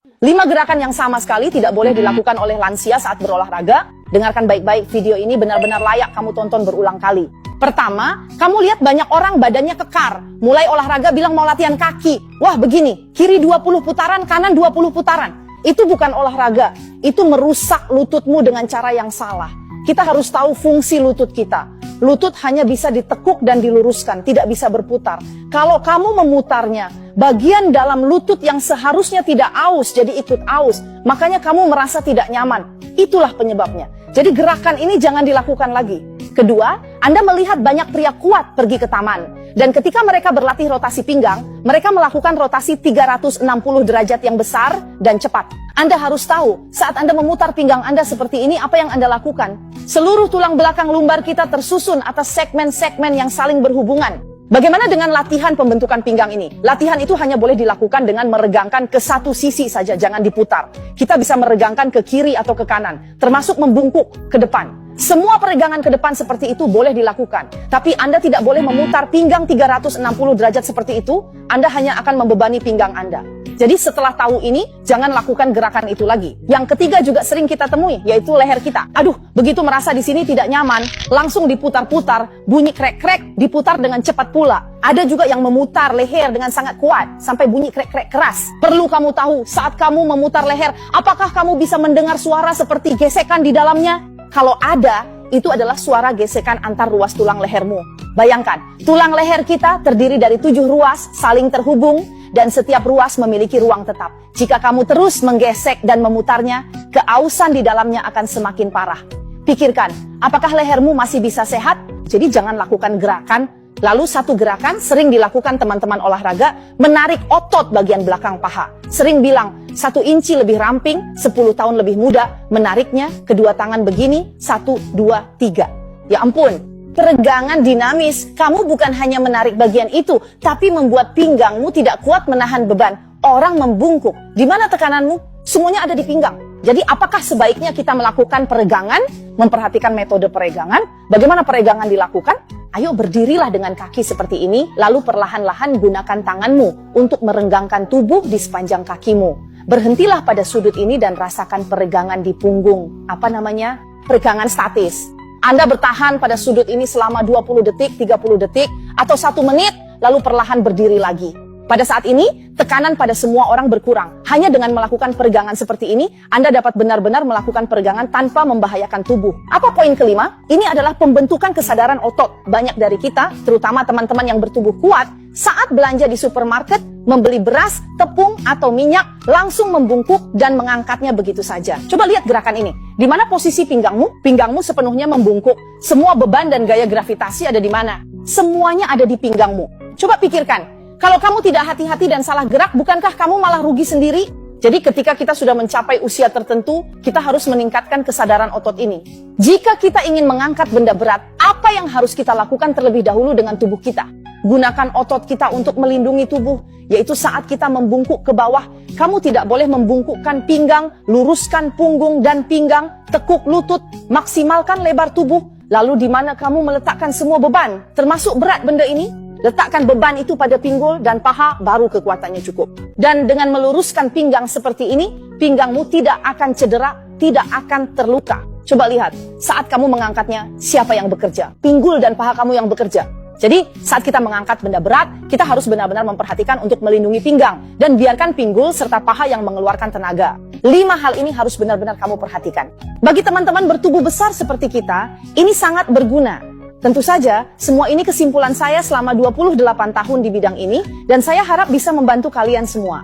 5 gerakan yang sama sekali tidak boleh dilakukan oleh lansia saat berolahraga. Dengarkan baik-baik, video ini benar-benar layak kamu tonton berulang kali. Pertama, kamu lihat banyak orang badannya kekar. Mulai olahraga bilang mau latihan kaki. Wah begini, kiri 20 putaran, kanan 20 putaran. Itu bukan olahraga, itu merusak lututmu dengan cara yang salah. Kita harus tahu fungsi lutut kita. Lutut hanya bisa ditekuk dan diluruskan, tidak bisa berputar. Kalau kamu memutarnya, bagian dalam lutut yang seharusnya tidak aus jadi ikut aus. Makanya kamu merasa tidak nyaman. Itulah penyebabnya. Jadi gerakan ini jangan dilakukan lagi. Kedua, Anda melihat banyak pria kuat pergi ke taman. Dan ketika mereka berlatih rotasi pinggang, mereka melakukan rotasi 360 derajat yang besar dan cepat. Anda harus tahu, saat Anda memutar pinggang Anda seperti ini, apa yang Anda lakukan? Seluruh tulang belakang lumbar kita tersusun atas segmen-segmen yang saling berhubungan. Bagaimana dengan latihan pembentukan pinggang ini? Latihan itu hanya boleh dilakukan dengan meregangkan ke satu sisi saja, jangan diputar. Kita bisa meregangkan ke kiri atau ke kanan, termasuk membungkuk ke depan. Semua peregangan ke depan seperti itu boleh dilakukan. Tapi Anda tidak boleh memutar pinggang 360 derajat seperti itu. Anda hanya akan membebani pinggang Anda. Jadi setelah tahu ini, jangan lakukan gerakan itu lagi. Yang ketiga juga sering kita temui, yaitu leher kita. Aduh, begitu merasa di sini tidak nyaman, langsung diputar-putar, bunyi krek-krek, diputar dengan cepat pula. Ada juga yang memutar leher dengan sangat kuat, sampai bunyi krek-krek keras. Perlu kamu tahu, saat kamu memutar leher, apakah kamu bisa mendengar suara seperti gesekan di dalamnya? Kalau ada, itu adalah suara gesekan antar ruas tulang lehermu. Bayangkan, tulang leher kita terdiri dari 7 ruas saling terhubung dan setiap ruas memiliki ruang tetap. Jika kamu terus menggesek dan memutarnya, keausan di dalamnya akan semakin parah. Pikirkan, apakah lehermu masih bisa sehat? Jadi jangan lakukan gerakan. Lalu satu gerakan sering dilakukan teman-teman olahraga, menarik otot bagian belakang paha. Sering bilang, 1 inci lebih ramping, 10 tahun lebih muda, menariknya, kedua tangan begini, 1, 2, 3. Ya ampun, peregangan dinamis. Kamu bukan hanya menarik bagian itu, tapi membuat pinggangmu tidak kuat menahan beban. Orang membungkuk. Di mana tekananmu? Semuanya ada di pinggang. Jadi apakah sebaiknya kita melakukan peregangan? Memperhatikan metode peregangan. Bagaimana peregangan dilakukan? Ayo berdirilah dengan kaki seperti ini, lalu perlahan-lahan gunakan tanganmu untuk merenggangkan tubuh di sepanjang kakimu. Berhentilah pada sudut ini dan rasakan peregangan di punggung. Apa namanya? Peregangan statis. Anda bertahan pada sudut ini selama 20 detik, 30 detik, atau 1 menit, lalu perlahan berdiri lagi. Pada saat ini, tekanan pada semua orang berkurang. Hanya dengan melakukan peregangan seperti ini, Anda dapat benar-benar melakukan peregangan tanpa membahayakan tubuh. Apa poin kelima? Ini adalah pembentukan kesadaran otot. Banyak dari kita, terutama teman-teman yang bertubuh kuat, saat belanja di supermarket, membeli beras, tepung, atau minyak, langsung membungkuk dan mengangkatnya begitu saja. Coba lihat gerakan ini. Di mana posisi pinggangmu? Pinggangmu sepenuhnya membungkuk. Semua beban dan gaya gravitasi ada di mana? Semuanya ada di pinggangmu. Coba pikirkan. Kalau kamu tidak hati-hati dan salah gerak, bukankah kamu malah rugi sendiri? Jadi ketika kita sudah mencapai usia tertentu, kita harus meningkatkan kesadaran otot ini. Jika kita ingin mengangkat benda berat, apa yang harus kita lakukan terlebih dahulu dengan tubuh kita? Gunakan otot kita untuk melindungi tubuh, yaitu saat kita membungkuk ke bawah, kamu tidak boleh membungkukkan pinggang, luruskan punggung dan pinggang, tekuk lutut, maksimalkan lebar tubuh. Lalu di mana kamu meletakkan semua beban, termasuk berat benda ini? Letakkan beban itu pada pinggul dan paha, baru kekuatannya cukup. Dan dengan meluruskan pinggang seperti ini, pinggangmu tidak akan cedera, tidak akan terluka. Coba lihat, saat kamu mengangkatnya, siapa yang bekerja? Pinggul dan paha kamu yang bekerja. Jadi, saat kita mengangkat benda berat, kita harus benar-benar memperhatikan untuk melindungi pinggang. Dan biarkan pinggul serta paha yang mengeluarkan tenaga. 5 hal ini harus benar-benar kamu perhatikan. Bagi teman-teman bertubuh besar seperti kita, ini sangat berguna. Tentu saja, semua ini kesimpulan saya selama 28 tahun di bidang ini, dan saya harap bisa membantu kalian semua.